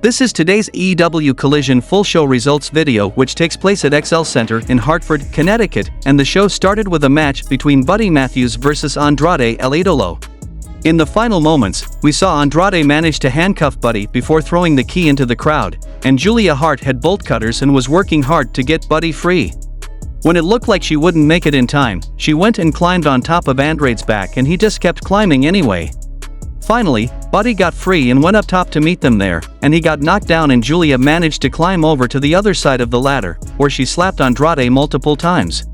This is today's AEW Collision full show results video, which takes place at XL Center in Hartford, Connecticut, and the show started with a match between Buddy Matthews versus Andrade El Idolo. In the final moments, we saw Andrade manage to handcuff Buddy before throwing the key into the crowd, and Julia Hart had bolt cutters and was working hard to get Buddy free. When it looked like she wouldn't make it in time, she went and climbed on top of Andrade's back, and he just kept climbing anyway. Finally, Buddy got free and went up top to meet them there, and he got knocked down, and Julia managed to climb over to the other side of the ladder, where she slapped Andrade multiple times.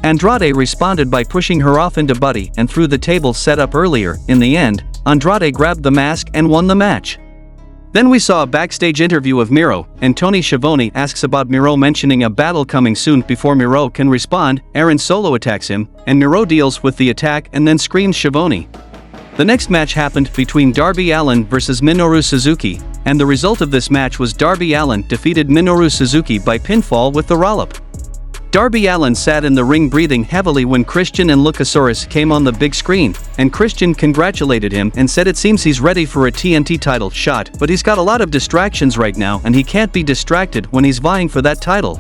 Andrade responded by pushing her off into Buddy and through the table set up earlier. In the end, Andrade grabbed the mask and won the match. Then we saw a backstage interview of Miro, and Tony Schiavone asks about Miro, mentioning a battle coming soon. Before Miro can respond, Aaron Solo attacks him, and Miro deals with the attack and then screams Schiavone. The next match happened between Darby Allin versus Minoru Suzuki, and the result of this match was Darby Allin defeated Minoru Suzuki by pinfall with the roll-up. Darby Allin sat in the ring breathing heavily when Christian and Luchasaurus came on the big screen, and Christian congratulated him and said it seems he's ready for a TNT title shot, but he's got a lot of distractions right now and he can't be distracted when he's vying for that title.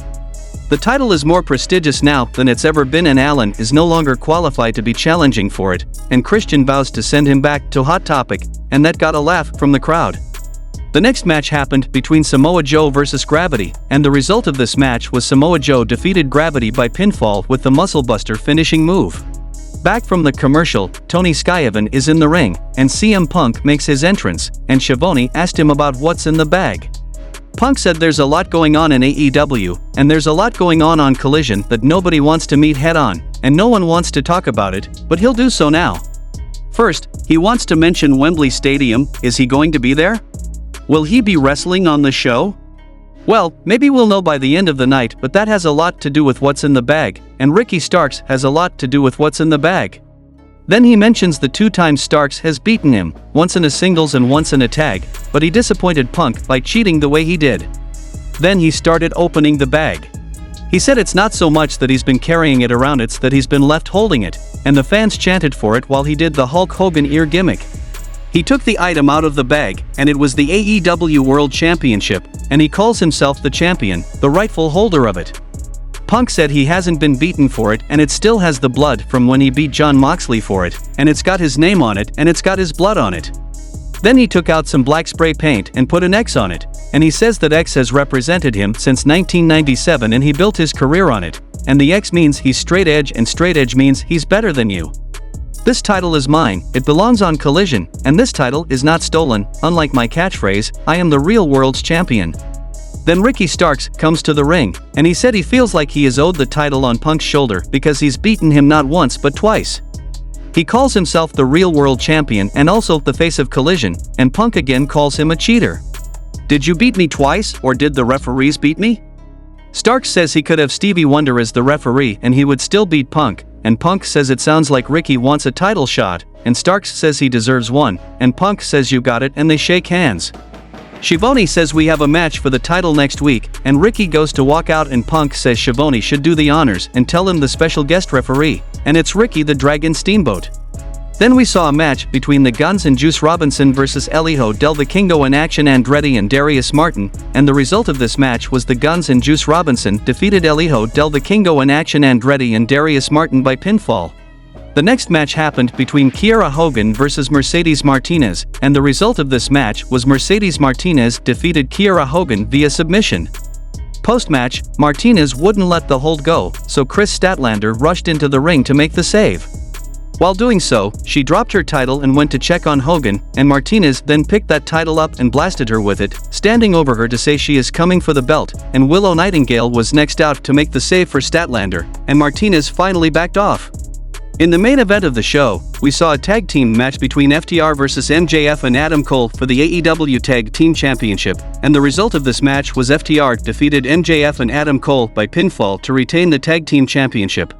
The title is more prestigious now than it's ever been, and Allin is no longer qualified to be challenging for it, and Christian vows to send him back to Hot Topic, and that got a laugh from the crowd. The next match happened between Samoa Joe versus Gravity, and the result of this match was Samoa Joe defeated Gravity by pinfall with the Muscle Buster finishing move. Back from the commercial, Tony Schiavone is in the ring, and CM Punk makes his entrance, and Schiavone asked him about what's in the bag. Punk said there's a lot going on in AEW, and there's a lot going on Collision that nobody wants to meet head on, and no one wants to talk about it, but he'll do so now. First, he wants to mention Wembley Stadium. Is he going to be there? Will he be wrestling on the show? Well, maybe we'll know by the end of the night, but that has a lot to do with what's in the bag, and Ricky Starks has a lot to do with what's in the bag. Then he mentions the 2 times Starks has beaten him, once in a singles and once in a tag, but he disappointed Punk by cheating the way he did. Then he started opening the bag. He said it's not so much that he's been carrying it around, it's that he's been left holding it, and the fans chanted for it while he did the Hulk Hogan ear gimmick. He took the item out of the bag, and it was the AEW World Championship, and he calls himself the champion, the rightful holder of it. Punk said he hasn't been beaten for it, and it still has the blood from when he beat Jon Moxley for it, and it's got his name on it, and it's got his blood on it. Then he took out some black spray paint and put an X on it, and he says that X has represented him since 1997 and he built his career on it, and the X means he's straight edge, and straight edge means he's better than you. This title is mine, it belongs on Collision, and this title is not stolen, unlike my catchphrase, I am the real world's champion. Then Ricky Starks comes to the ring, and he said he feels like he is owed the title on Punk's shoulder because he's beaten him not once but twice. He calls himself the real world champion and also the face of Collision, and Punk again calls him a cheater. Did you beat me twice, or did the referees beat me? Starks says he could have Stevie Wonder as the referee and he would still beat Punk, and Punk says it sounds like Ricky wants a title shot, and Starks says he deserves one, and Punk says you got it, and they shake hands. Schiavone says we have a match for the title next week, and Ricky goes to walk out, and Punk says Schiavone should do the honors and tell him the special guest referee, and it's Ricky the Dragon Steamboat. Then we saw a match between the Guns and Juice Robinson versus El Hijo del Vikingo in action, Andrade and Darius Martin, and the result of this match was the Guns and Juice Robinson defeated El Hijo del Vikingo in action, Andrade and Darius Martin by pinfall. The next match happened between Kiera Hogan versus Mercedes Martinez, and the result of this match was Mercedes Martinez defeated Kiera Hogan via submission. Post-match, Martinez wouldn't let the hold go, so Chris Statlander rushed into the ring to make the save. While doing so, she dropped her title and went to check on Hogan, and Martinez then picked that title up and blasted her with it, standing over her to say she is coming for the belt, and Willow Nightingale was next out to make the save for Statlander, and Martinez finally backed off. In the main event of the show, we saw a tag team match between FTR versus MJF and Adam Cole for the AEW Tag Team Championship, and the result of this match was FTR defeated MJF and Adam Cole by pinfall to retain the Tag Team Championship.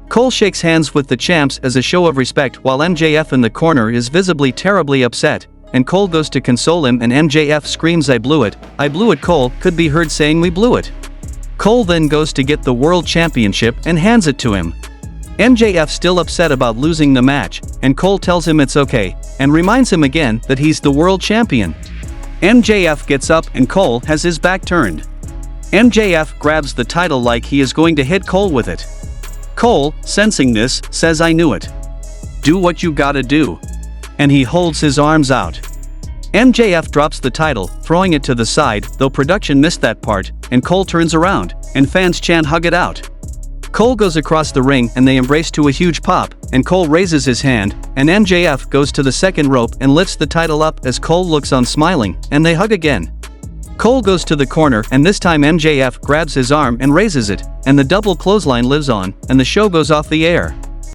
Cole shakes hands with the champs as a show of respect while MJF in the corner is visibly terribly upset, and Cole goes to console him and MJF screams I blew it. Cole could be heard saying we blew it. Cole then goes to get the World Championship and hands it to him. MJF still upset about losing the match, and Cole tells him it's okay, and reminds him again that he's the world champion. MJF gets up and Cole has his back turned. MJF grabs the title like he is going to hit Cole with it. Cole, sensing this, says, "I knew it. Do what you gotta do." And he holds his arms out. MJF drops the title, throwing it to the side, though production missed that part, and Cole turns around, and fans chant "hug it out." Cole goes across the ring and they embrace to a huge pop, and Cole raises his hand, and MJF goes to the second rope and lifts the title up as Cole looks on smiling, and they hug again. Cole goes to the corner and this time MJF grabs his arm and raises it, and the double clothesline lives on, and the show goes off the air.